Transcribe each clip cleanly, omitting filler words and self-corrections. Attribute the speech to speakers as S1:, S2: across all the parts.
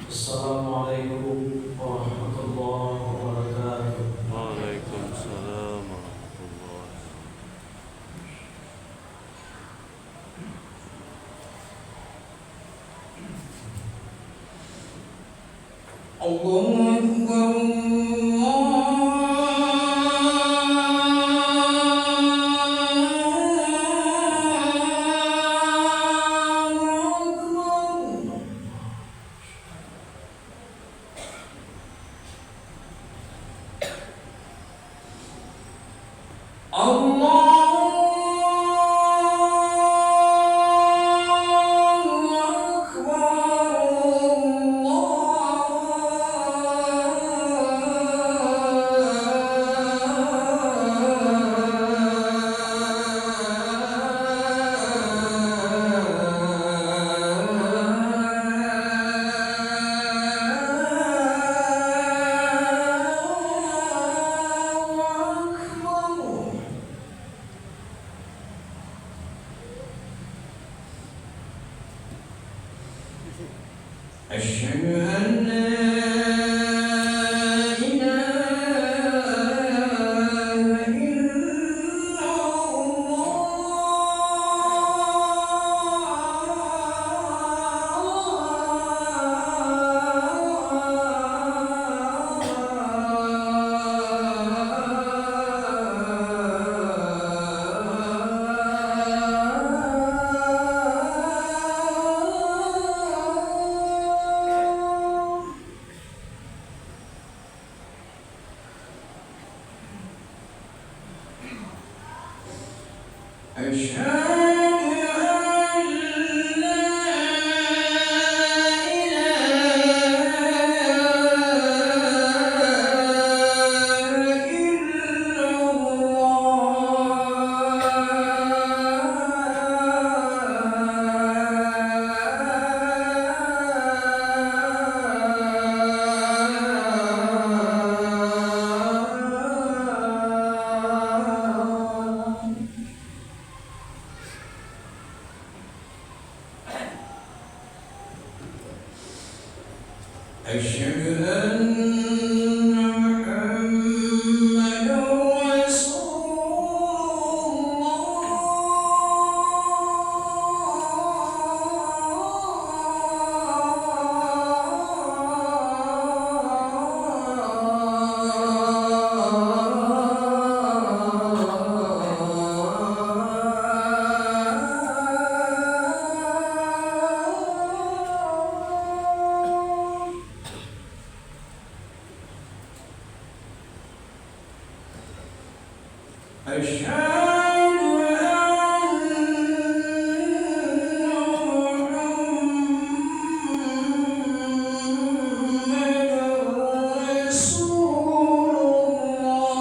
S1: Assalamualaikum warahmatullahi wabarakatuh.
S2: Waalaikumsalam warahmatullahi
S3: Allahu Akbar. أشهد أن لا إله إلا أشهد أن لا إله إلا الله. أشهد أن محمدا رسول الله. أشهد أن محمدا رسول الله.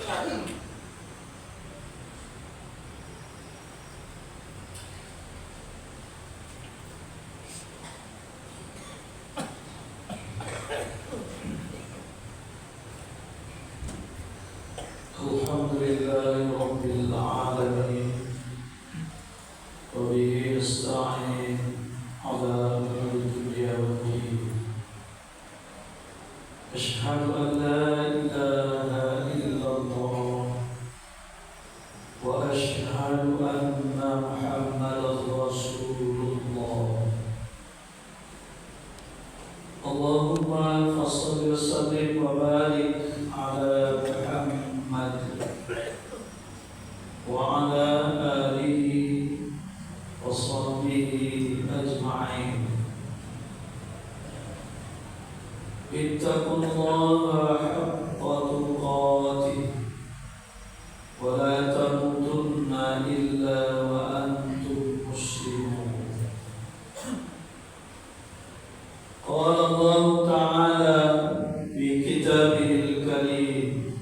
S1: Alhamdulillahi Rabbil Alamin. Wa bihi nasta'in ala umuri dunya waddin. Asyhadu an la ilaha illallah wa asyhadu anna Muhammadar Rasulullah. Allahumma fassalli wa sallim wa barik ala Muhammad wa ala alihi wa sahbihi ajma'in. Ittaqullaha haqqa tuqatih wa la tamutunna illa wa antum muslimun. Qala Allah Ta'ala fi kitabihil karim.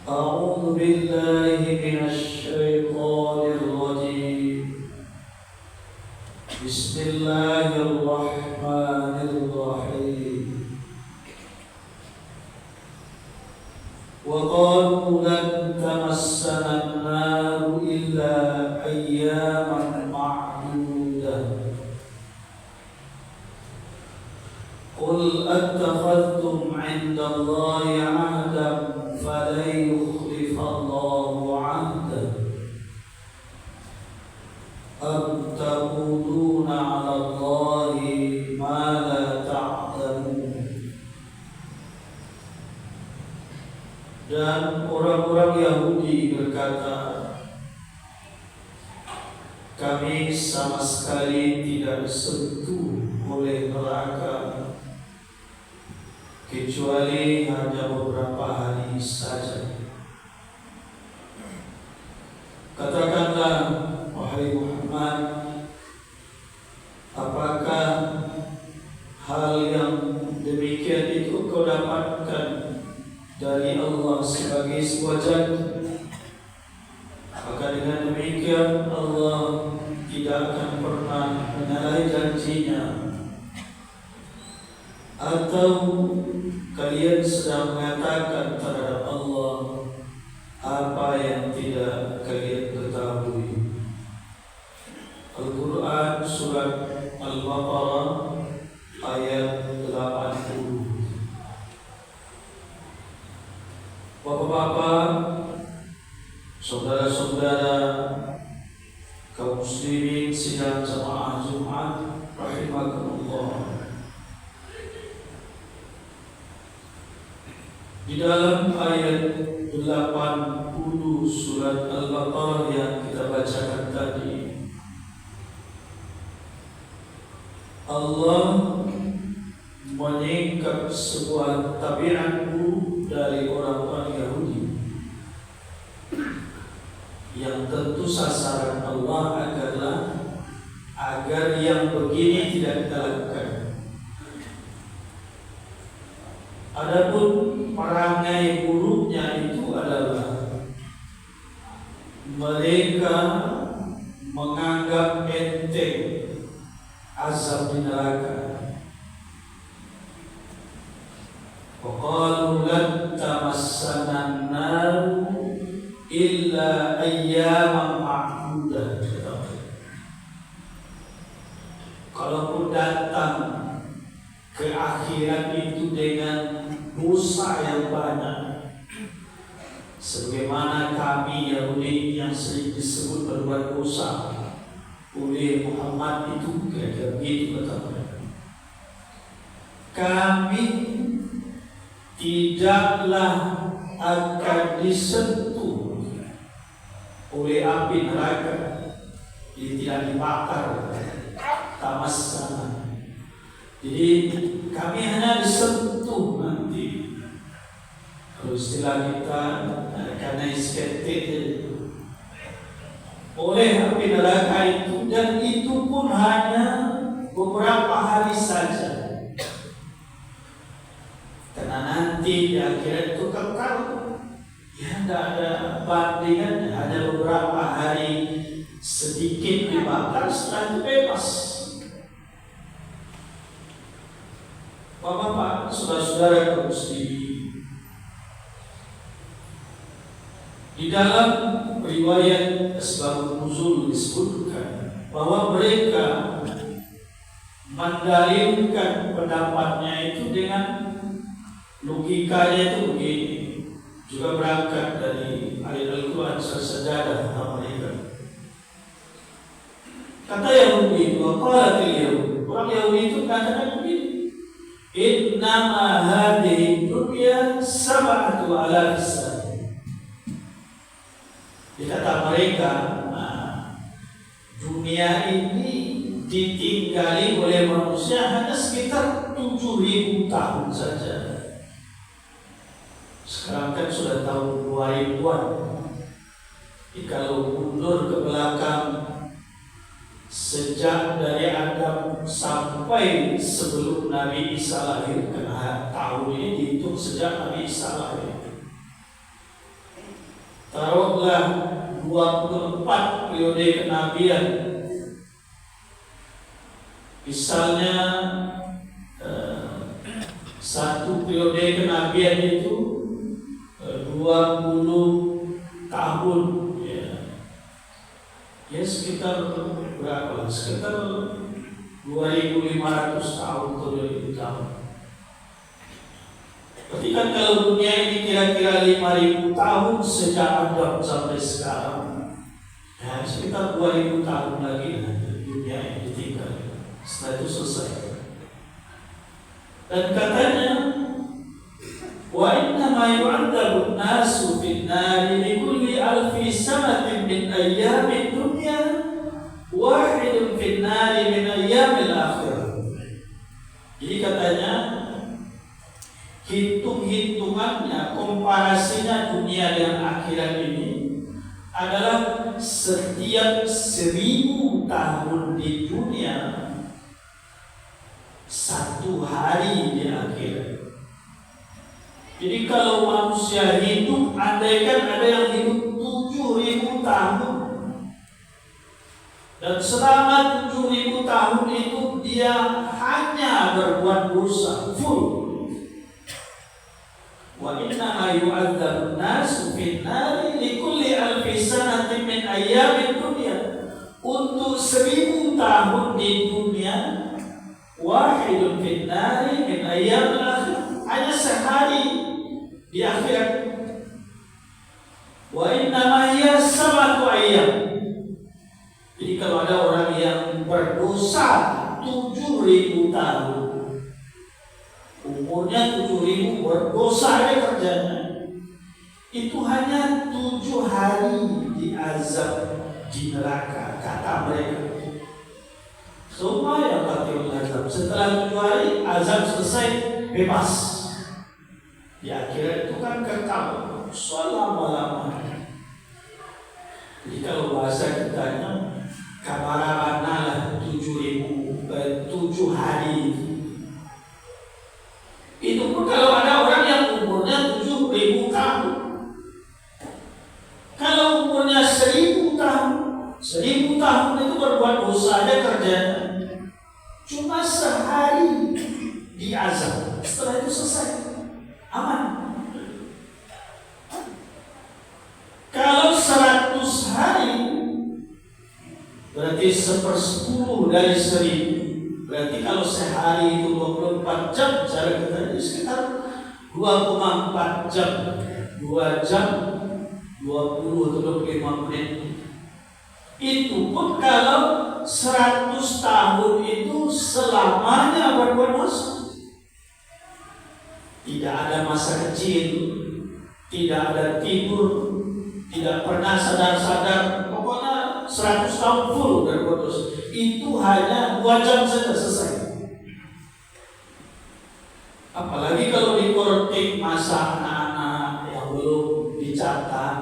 S1: A'udzu billahi minasy syaithanir rajim. Bismillahirrahmanirrahim. Wa qalu lan tamassana an-nar illa ayyaman ma'dudah. Qul attakhadhtum 'inda Allahi 'ahdan falan yukhlifa Allahu 'ahdah. Am taquluna 'ala Allahi ma la ta'lamun. Dan orang-orang Yahudi berkata, kami sama sekali tidak disentuh oleh neraka kecuali hanya beberapa hari saja. Katakanlah, wahai Muhammad, apakah hal yang demikian itu kau dapatkan dari Allah sebagai sebuah janji? Maka dengan demikian Allah tidak akan pernah menyalahi janjinya. Atau kalian sedang mengatakan terhadap Allah apa yang tidak kalian ketahui? Al-Quran Surat Al-Baqarah ayat 80. Bapak-bapak, saudara-saudara kaum muslimin sidang jamaah Jumat rahimakumullah. Di dalam ayat 80 surat Al-Baqarah yang kita bacakan tadi, Allah menyingkap sebuah tabiat buruk dari orang-orang Yahudi yang tentu sasaran Allah adalah agar yang begini tidak kita lakukan. Adapun perangai buruknya itu adalah mereka menganggap enteng azab di neraka. Waqalu lan tamassana an-nar illa ayyaman ma'dudah. Kalaupun datang ke akhirat itu dengan dosa yang banyak, sebagaimana kami Yahudi yang sering disebut berbuat dosa oleh Muhammad itu, kira-kira begitu kata mereka, kami tidaklah akan disentuh oleh api neraka, jadi tidak dibakar, tamassana. Jadi kami hanya disentuh nanti, kalau istilah kita karena estetik oleh api neraka itu, dan itu pun hanya beberapa hari saja. Karena nanti nanti di akhirat itu kekal. Ya tidak ada bandingannya, hanya beberapa hari sedikit dibakar, setelah itu bebas. Bapak-bapak, saudara-saudara kaum muslimin, di dalam riwayat Asbabun Nuzul disebutkan bahwa mereka mendalilkan pendapatnya itu dengan logikanya itu begini. Juga berangkat dari ayat Al-Quran Sajadah mereka. Kata Yahudi, orang Yahudi itu katakan begini, innama hadhihi dunya sab'atu alaf sana. Dikata mereka, dunia ini ditinggali oleh manusia hanya sekitar 7.000 tahun saja. Sekarang kan sudah tahun 2000-an. Kalau mundur ke belakang, sejak dari Adam sampai sebelum Nabi Isa lahir, karena tahun ini dihitung sejak Nabi Isa lahir. Taruhlah 24 periode kenabian. Misalnya satu periode kenabian itu 20 tahun, ya sekitar berapa? Sekitar 2.500 tahun atau 2.000 tahun. Berarti kan kalau dunia ini kira-kira 5.000 tahun sejak Adam sampai sekarang, ya sekitar 2.000 tahun lagi dunia ini ditinggal. Setelah itu selesai. Dan katanya, wa innama yu'adzabu an-nasu fin-nari likulli alfi sanatin min ayyamid dunya wahidun fin-nari min ayyamil akhirah. Jadi katanya hitung-hitungannya, komparasinya dunia dengan akhirat ini adalah setiap 1.000 tahun di dunia, 1 hari di akhirat. Jadi kalau manusia hidup, andaikan ada yang hidup 7.000 tahun, dan selama 7.000 tahun itu dia hanya berbuat dosa full. Wa innama yu'adzabun nasu fin-nari likulli alfi sanatin min ayyamid dunya. Untuk 1.000 tahun di dunia, wahidun fin-nari min ayyamil akhir, hanya sehari di akhirat. Wa innama hiya sab'atu ayyam. Jadi kalau ada orang yang berdosa 7.000 tahun, umurnya 7.000, berdosa aja kerjanya, itu hanya 7 hari diazab di neraka, kata mereka. Semua yang batil azab, setelah 7 hari azab selesai, bebas. Di akhirat itu kan kekal selama-lamanya. Jadi kalau bahasa kitanya, kabarana lah 7 hari. Itu pun kalau ada orang yang umurnya 7.000 tahun. Kalau umurnya 1.000 tahun, 1.000 tahun itu berbuat dosa aja kerjanya, cuma sehari diazab, setelah itu selesai, aman. Kalau 100 hari, berarti 1/10 dari 1.000. Berarti kalau sehari itu 24 jam, cara kita ini sekitar 2,4 jam. 2 jam 20 atau 25 menit. Itu pun kalau 100 tahun itu selamanya berbuat dosa. Tidak ada masa kecil, tidak ada tidur, tidak pernah sadar-sadar. Pokoknya 100 tahun full berbuat dosa. Itu hanya 2 jam saja selesai. Apalagi kalau dikorting masa anak-anak yang belum dicatat,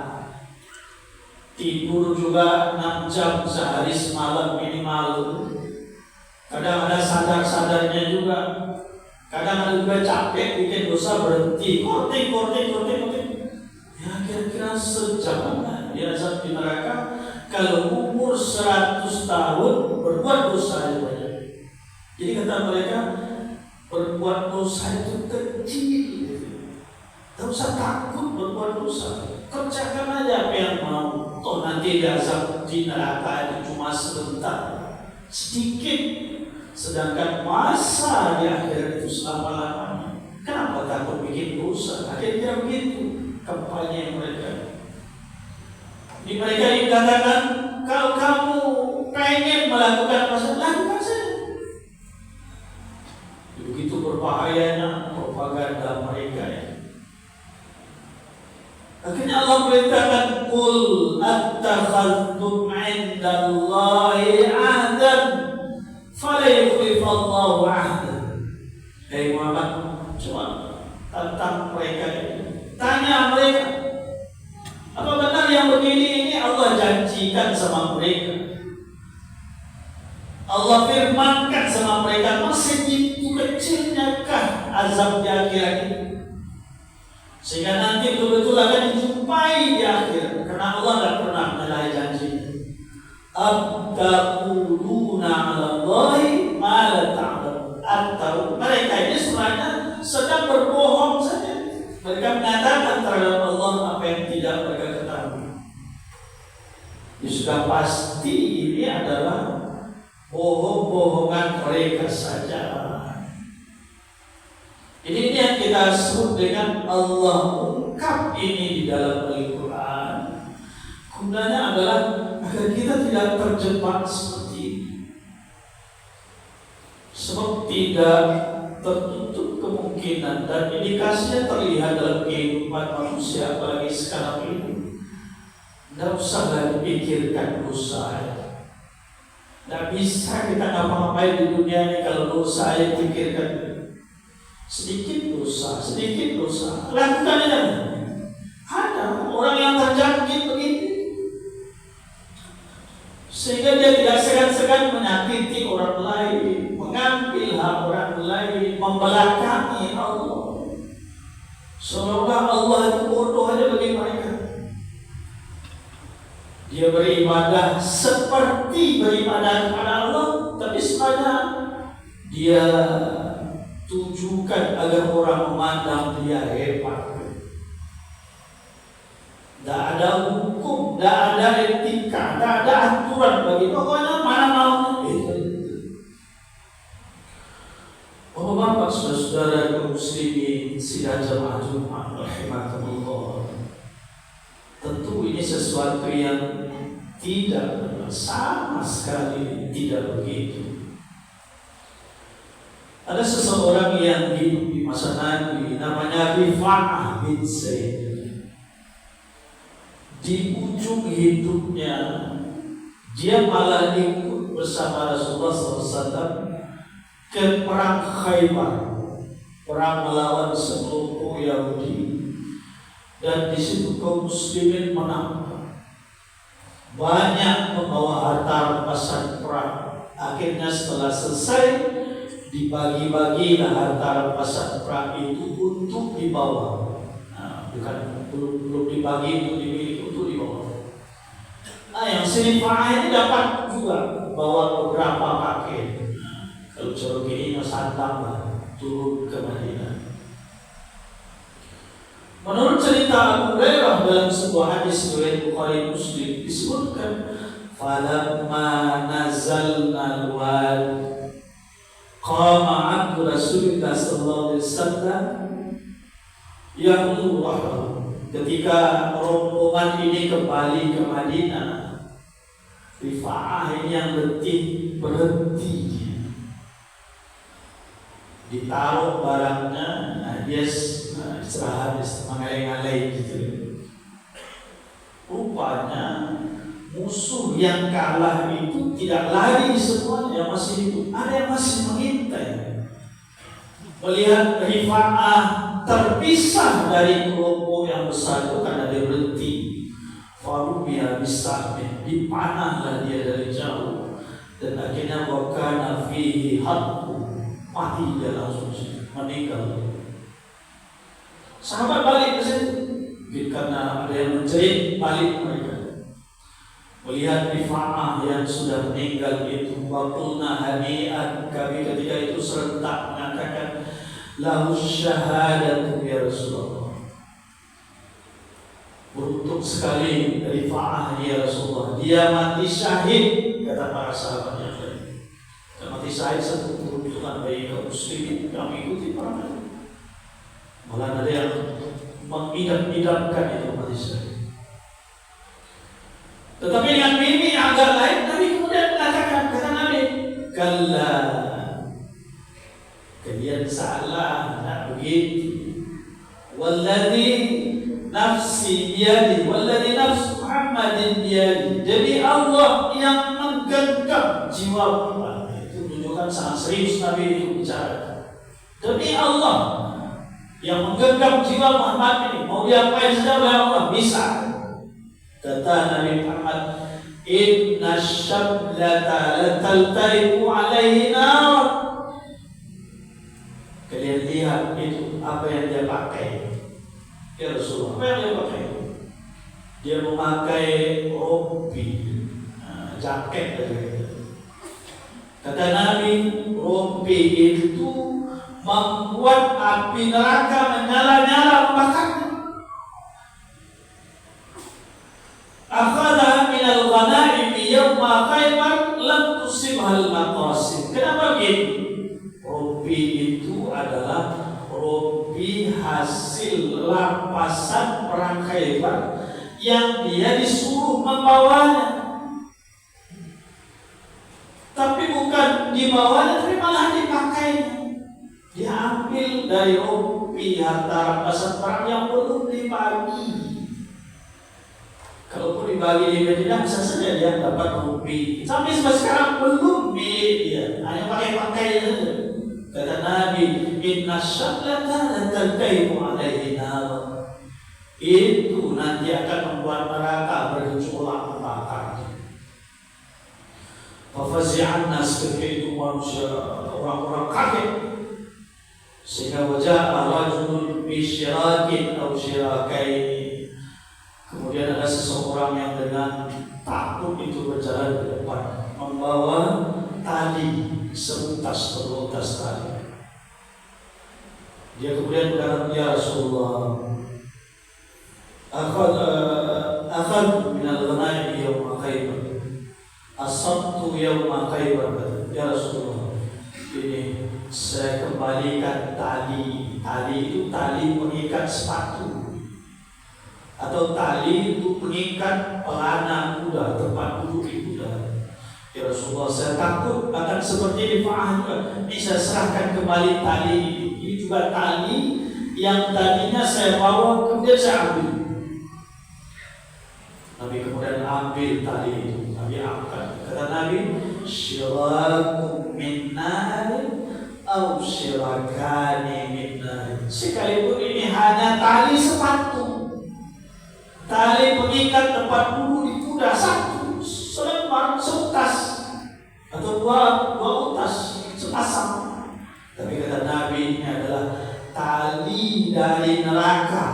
S1: tidur juga 6 jam sehari semalam minimal. Kadang ada sadar-sadarnya juga. Kadang ada juga capek bikin dosa berhenti, korting. Ya kira-kira sejam dia azab di neraka. Kalau umur 100 tahun berbuat dosa yang banyak. Jadi kata mereka, berbuat dosa itu kecil. Tak usah takut berbuat dosa. Kerjakan aja apa yang mau. Toh nanti azab di neraka itu cuma sebentar, sedikit. Sedangkan masa di akhirat itu selama-lamanya. Kenapa takut bikin dosa? Akhirnya begitu kampanye mereka. Di mereka dikatakan, kalau kamu pengen melakukan dosa, lakukan saja. Begitu berbahayanya propaganda mereka ya. Akhirnya Allah perintahkan, qul attakhadtum 'indallahi 'ahdan fala yukhlifallahu 'ahdan. Hei Muhammad, coba tantang mereka ini. Tanya mereka, apa benar yang begini ini Allah janjikan sama mereka? Allah firmankan sama mereka, masih itu kecilnyakah azab di akhirat ini? Sehingga nanti betul-betul akan dijumpai di akhir, karena Allah tidak pernah menyalahi janjinya. At-taquluna 'ala Allahi ma la ta'lamun. Atau mereka ini sebenarnya sedang berbohong saja. Mereka mengatakan terhadap Allah apa yang tidak mereka ketahui. Ya sudah pasti ini adalah bohong-bohongan mereka saja. Ini yang kita sebut dengan Allah ungkap ini di dalam Al-Quran. Gunanya adalah agar kita tidak terjebak seperti ini. Sebab tidak tertutup kemungkinan dan indikasinya terlihat dalam kehidupan manusia, apalagi sekarang ini. Tidak usah lagi pikirkan dosa. Tidak bisa kita ngapa-ngapain di dunia ini kalau dosa yang pikirkan. Sedikit dosa, lakukan aja. Ada orang yang terjangkit begini, sehingga dia tidak segan-segan menyakiti orang lain, mengambil hak orang lain, membelakangi Allah. Seolah Allah itu bodoh aja bagi mereka. Dia beribadah seperti beribadah kepada Allah, tapi sebenarnya dia tujukan agar orang memandang dia hebat. Tidak ada hukum, tidak ada etika, tidak ada aturan bagi pokoknya mana mau itu. Bapak-bapak, saudara kaum muslimin sidang jamaah Jumat rahimakumullah. Tentu ini sesuatu yang tidak benar, sama sekali tidak begitu. Ada seseorang yang hidup di masa Nabi, namanya Rifa'ah bin Zaid. Di ujung hidupnya, dia malah ikut bersama Rasulullah SAW ke perang Khaybar, perang melawan sekelompok Yahudi, dan di situ kaum muslimin menang. Banyak membawa harta rampasan perang. Akhirnya setelah selesai, dibagi-bagilah harta rampasan perang itu untuk dibawa. Nah, belum dibagi untuk dimiliki, untuk dibawa. Nah, yang Rifa'ah ini dapat juga bawa beberapa paket. Kalau jorok ini Mas tambah turun ke Madinah. Menurut cerita Abu Hurairah dalam sebuah hadis riwayat Bukhari Muslim disebutkan, falamma nazalna al-wad qama 'abdu Rasulillah sallallahu alaihi wasallam yahlu wahdahu. Ketika rombongan ini kembali ke Madinah, Rifa'ah ini yang letih berhenti, ditaruh barangnya, dia istirahat, mengalih-alih gitu. Rupanya musuh yang kalah itu tidak lari semuanya, masih hidup. Ada yang masih mengintai. Melihat Rifa'ah terpisah dari kelompok yang besar itu karena dia berhenti, Farubiyah bisahmin, dipanahlah dia dari jauh, dan akhirnya wakana fihi haqqu, mati dia langsung. meninggal. Sahabat balik ke situ, karena ada yang menjerit, balik mereka. Melihat Rifa'ah yang sudah meninggal itu, waqulna hani'an, kami ketika itu serentak mengatakan lahu syahadatu ya Rasulullah. Beruntung sekali Rifa'ah ya Rasulullah, dia mati syahid, kata para sahabat yang lain. Dan mati syahid satu keberuntungan bagi kaum muslimin, kami ikuti para nabi. Malah ada yang mengidam-idamkan itu mati syahid. Tetapi dengan mimpi yang agak lain, Nabi kemudian mengatakan, kata Nabi, kalla, kalian salah, tak begitu. Walladhi nafsi biyadi, walladhi nafsu Muhammadin biyadi. Demi Allah yang menggenggam jiwa Muhammad. Itu menunjukkan sangat serius Nabi itu bicara. Demi Allah yang menggenggam jiwa Muhammad ini, mau diapain saja oleh Allah, bisa. Kata Nabi Muhammad, inna syablata lataltaiku alaihi nar. Kalian lihat itu apa yang dia pakai. Ya Rasulullah, apa yang dia pakai? Dia memakai rompi, jaket dari. Kata Nabi, rompi itu membuat api neraka menyala-nyala membakarnya. Akhadha minal ghanaim yawma Khaybar lam tusibhal maqasid. Kenapa begitu? Rompi itu adalah rompi hasil rampasan perang Khaybar yang dia disuruh membawanya. Tapi bukan dibawanya, tapi malah dipakainya. Dia ambil dari rompi harta rampasan perang yang belum dibagi. Kalaupun dibagi di Madinah, bisa saja dia dapat rompi. Sampai sekarang belum milik dia, hanya pakai saja. Kata Nabi, inna syablata lataltaimu alaihi nar. Itu nanti akan membuat neraka bergejolak membakar. Fafazi'an nas, ketika itu manusia, orang-orang kaget. Sehingga wajah rajulun bi syirakin atau syirakain. Kemudian ada seseorang yang dengan takut itu berjalan ke depan, membawa tali berutas tali. Dia kemudian berkata, ya Rasulullah, akhad min al-ghanaim yawma Khaybar, asabtu yawma Khaybar. Ya Rasulullah, ini saya kembalikan tali. Tali itu tali pengikat sepatu, atau tali untuk mengikat pelana kuda, tempat duduk di kuda. Ya Rasulullah, saya takut akan seperti Rifa'ah juga. Ini saya serahkan kembali tali ini. Ini juga tali yang tadinya saya bawa, kemudian saya ambil. Nabi kemudian ambil tali itu, Nabi angkat. Kata Nabi, syirakum min nar atau syirakani min nar. Sekalipun ini hanya tali sepatu, tali pengikat tempat dulu di kuda satu, selembar, seutas, atau dua utas, sepasang. Tapi kata Nabi, ini adalah tali dari neraka,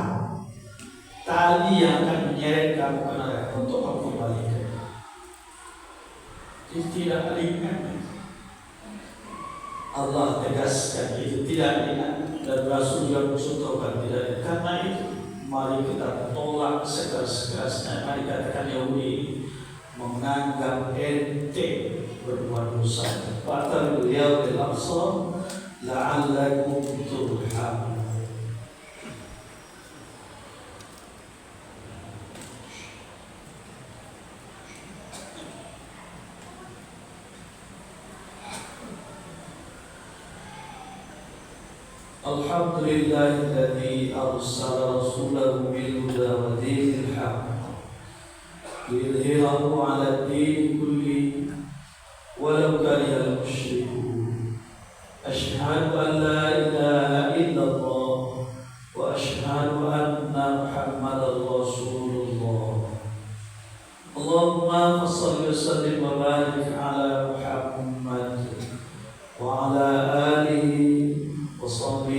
S1: tali yang akan menyeret kamu ke neraka untuk kamu kembalikan. Itu tidak ringan. Allah tegaskan itu tidak ringan, dan Rasul juga mencontohkan tidak ringan. Karena itu, mari kita tolak sekeras-kerasnya. Mari katakan Yahudi menganggap ente berbuat dosa. Batal beliau di Al-Aqsa, la'allakum turhamun. Alhamdulillahilladzi arsala rasulahu bil huda wa dinil haqq liyudhhirahu 'ala ad-din kulli walau karihal musyrikun. Asyhadu an la ilaha illallah wa asyhadu anna Muhammadar Rasulullah. Allahumma shalli wa sallim wa barik 'ala Muhammad wa 'ala alihi wa sahbihi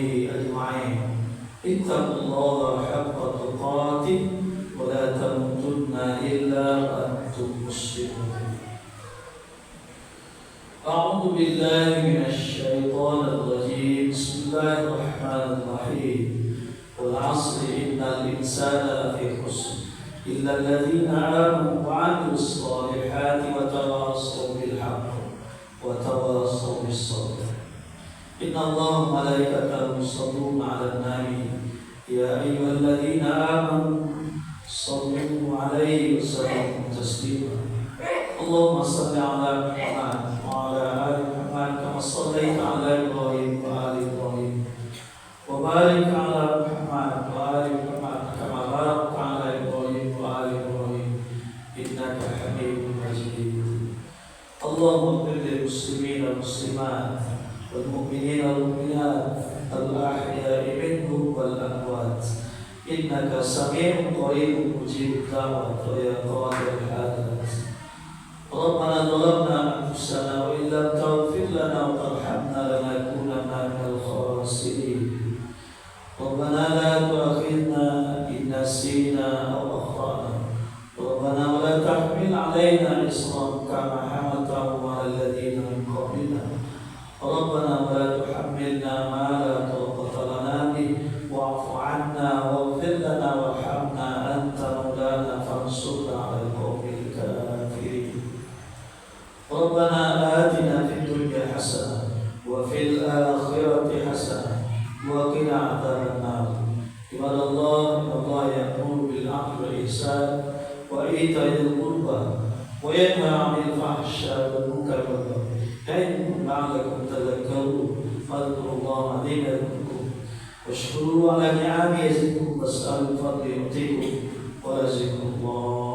S1: innal insana lafi khusr illa alladziina aamanu wa 'amilus shalihati wa tawassaw bil haqqi wa tawassaw bis sabr. Inna Allaha wa malaikatahu yusholluna 'alan nabi ya ayyuhalladzina amanu shallu 'alaihi wa sallimu taslima. Allahumma shalli 'ala Muhammad wa 'ala ali Muhammad kama shallaita 'ala Ibrahim wa ali Ibrahim wa barik 'ala Muhammad wa ali Muhammad kama barakta 'ala Ibrahim wa ali Ibrahim innaka Hamidum Majid. Allahumma ighfir lil muslimin wal muslimat wal mu'minin wal mu'minat al ahya'i minhum wal amwat innaka sami'un qaribun mujibud da'wat wa ya qadil hajat. Rabbana zalamna anfusana wa illam taghfir lana wa tarhamna lanakunanna minal khasirin. Rabbana la tu'akhidhna in nasina aw akhtana. Rabbana wa la tahmil 'alaina isran kama hamaltahu 'alal ladzina min qablina. Rabbana wa la tuhammilna ma la taqata lana bihi wa'fu 'anna waghfir lana warhamna anta maulana fansurna 'alal qaumil kafirin. Rabbana atina fid dunya hasanah wa fil akhirati hasanah wa qina adzabannar. Ibadallah, innallaha ya'muru bil 'adli wal ihsan wa itaa'il qurba wa yanha 'anil fahsya'i wal munkari wal baghi ya'idukum la'allakum tadhakkarun. Fadhkurullaha 'azima yadhkurkum washkuru 'ala ni'amihi yazidkum was'alu fadli yu'tikum wa yazidkumullah.